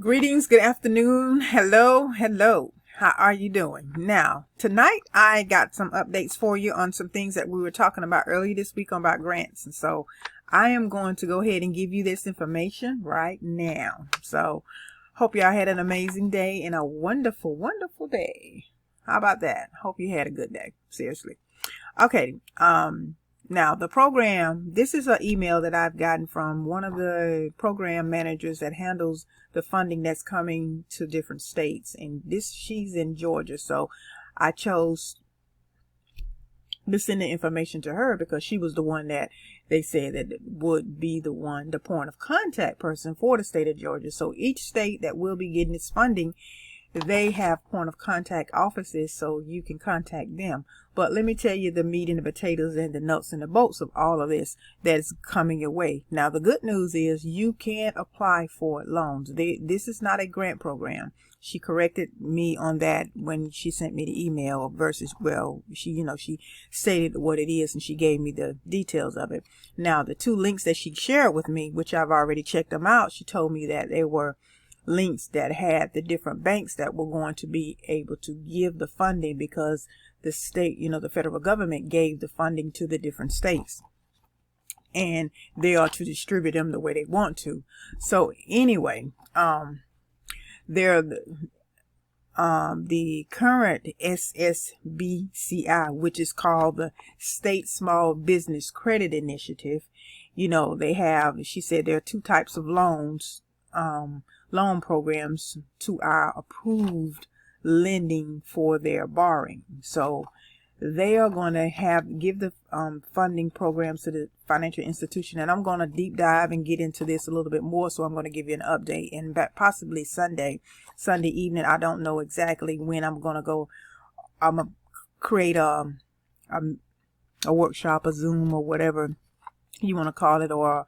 Greetings, good afternoon. Hello. How are you doing? Now, tonight I got some updates for you on some things that we were talking about earlier this week about grants. And so I am going to go ahead and give you this information right now. So hope y'all had an amazing day and a wonderful, wonderful day. How about that? Hope you had a good day. Seriously. Okay. Now the program, this is an email that I've gotten from one of the program managers that handles the funding that's coming to different states. And she's in Georgia. So I chose to send the information to her because she was the one that they said that would be the point of contact person for the state of Georgia. So each state that will be getting its funding, they have point of contact offices, so you can contact them. But let me tell you the meat and the potatoes and the nuts and the bolts of all of this that's coming your way. Now, the good news is you can apply for loans. This is not a grant program. She corrected me on that when she sent me the email versus, well, she stated what it is and she gave me the details of it. Now, the two links that she shared with me, which I've already checked them out, she told me that they were links that had the different banks that were going to be able to give the funding because the state, the federal government gave the funding to the different states and they are to distribute them the way they want to. So anyway, they're the current SSBCI, which is called the State Small Business Credit Initiative. They have, she said there are two types of loans, loan programs to our approved lending for their borrowing. So they are going to give the funding programs to the financial institution, and I'm going to deep dive and get into this a little bit more. So I'm going to give you an update, and possibly Sunday evening. I don't know exactly when I'm going to go. I'm gonna create a workshop, a Zoom, or whatever you want to call it, or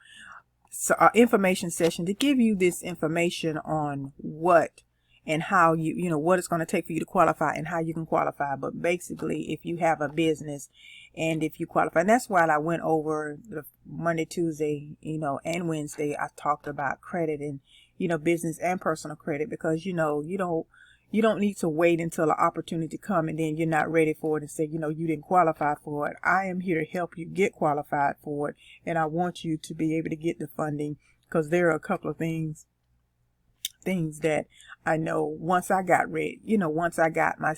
information session to give you this information on what and how what it's going to take for you to qualify and how you can qualify. But basically, if you have a business and if you qualify, and that's why I went over the Monday, Tuesday, and Wednesday, I talked about credit and, business and personal credit, because, you don't need to wait until an opportunity come and then you're not ready for it and say, you didn't qualify for it. I am here to help you get qualified for it. And I want you to be able to get the funding, because there are a couple of things that I know once I got ready, once I got my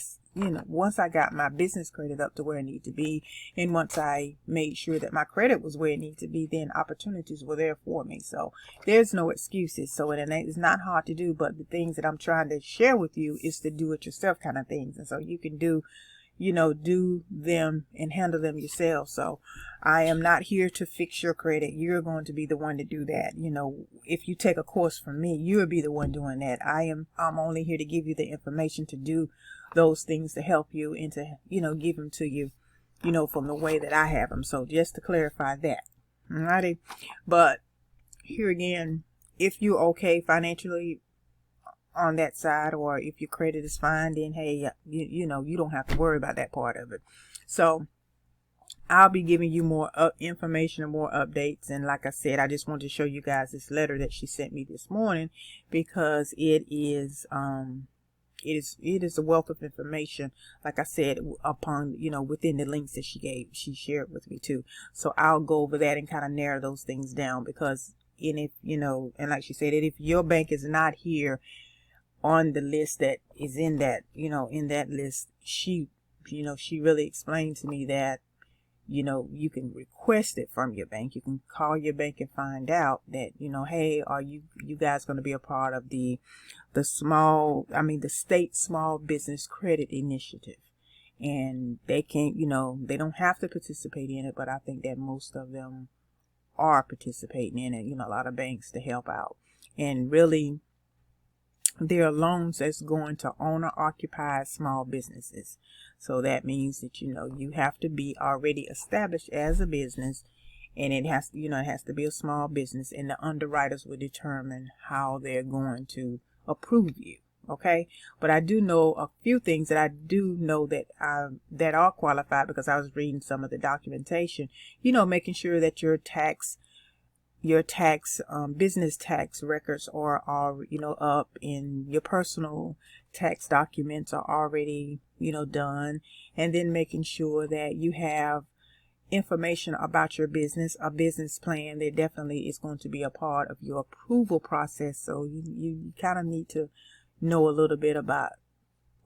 business credit up to where it needed to be, and once I made sure that my credit was where it needed to be, then opportunities were there for me. So there's no excuses. So it's not hard to do, but the things that I'm trying to share with you is to do it yourself kind of things. And so you can do them and handle them yourself. So I am not here to fix your credit. You're going to be the one to do that. If you take a course from me, you'll be the one doing that. I'm only here to give you the information to do those things to help you and to, give them to you, from the way that I have them. So just to clarify that. Alrighty. But here again, if you're okay financially on that side, or if your credit is fine, then hey, you don't have to worry about that part of it. So I'll be giving you more information and more updates. And like I said, I just wanted to show you guys this letter that she sent me this morning, because it is a wealth of information, like I said, upon within the links that she shared with me too. So I'll go over that and kind of narrow those things down, because if and like she said, if your bank is not here on the list that is in that list, she really explained to me that you can request it from your bank. You can call your bank and find out that hey, are you guys going to be a part of the state small business credit initiative? And they can't, they don't have to participate in it, but I think that most of them are participating in it, a lot of banks to help out. And really, there are loans that's going to owner-occupied small businesses. So that means that, you have to be already established as a business, and it has to be a small business, and the underwriters will determine how they're going to approve you. Okay. But I do know a few things that I do know that are qualified, because I was reading some of the documentation, making sure that your tax your tax, business tax records are all, up, and your personal tax documents are already, done. And then making sure that you have information about your business, a business plan that definitely is going to be a part of your approval process. So you kind of need to know a little bit about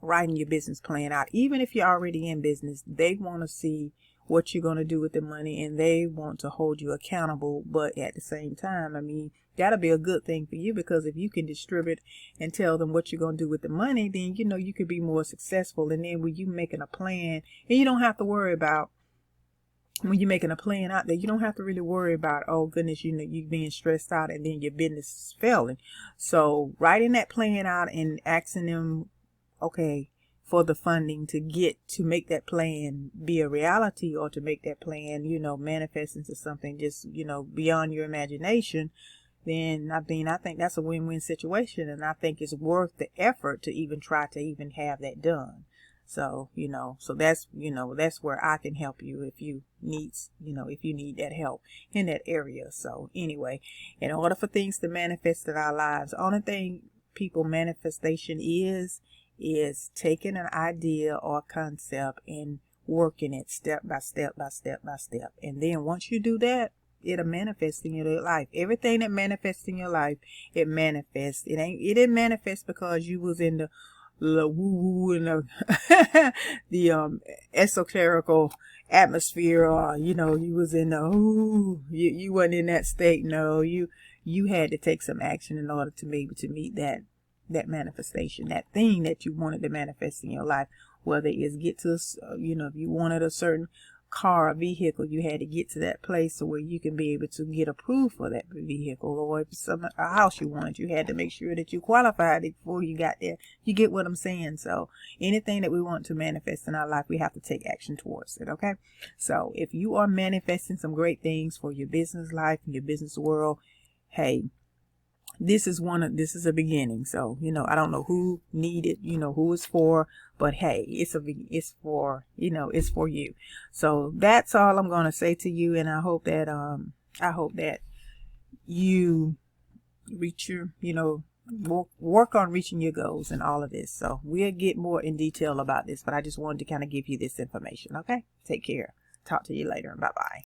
writing your business plan out. Even if you're already in business, they want to see what you're going to do with the money, and they want to hold you accountable. But at the same time, I mean, that'll be a good thing for you, because if you can distribute and tell them what you're going to do with the money, then you could be more successful. And then when you making a plan, and you don't have to worry about, when you're making a plan out there, you don't have to really worry about, oh goodness, you being stressed out and then your business is failing. So writing that plan out and asking them, okay, for the funding to make that plan be a reality, or to make that plan, manifest into something just, beyond your imagination, then I think that's a win-win situation. And I think it's worth the effort to even try to even have that done. So, so that's where I can help you if you need that help in that area. So anyway, in order for things to manifest in our lives, the only thing manifestation is taking an idea or concept and working it step by step by step by step. And then once you do that, it'll manifest in your life. Everything that manifests in your life, it manifests. It didn't manifest because you was in the woo-woo and the esoterical atmosphere, or you was in the you wasn't in that state. No, you had to take some action in order to maybe to meet that manifestation, that thing that you wanted to manifest in your life. Whether it's get to if you wanted a certain car or vehicle, you had to get to that place where you can be able to get approved for that vehicle. Or if it's a house you wanted, you had to make sure that you qualified before you got there. You get what I'm saying? So anything that we want to manifest in our life, we have to take action towards it. Okay, so if you are manifesting some great things for your business life and your business world, hey, this is a beginning. So, I don't know who needed, who it's for, but hey, it's for you. So that's all I'm going to say to you. And I hope that you reach your, work on reaching your goals and all of this. So we'll get more in detail about this, but I just wanted to kind of give you this information. Okay. Take care. Talk to you later. Bye bye.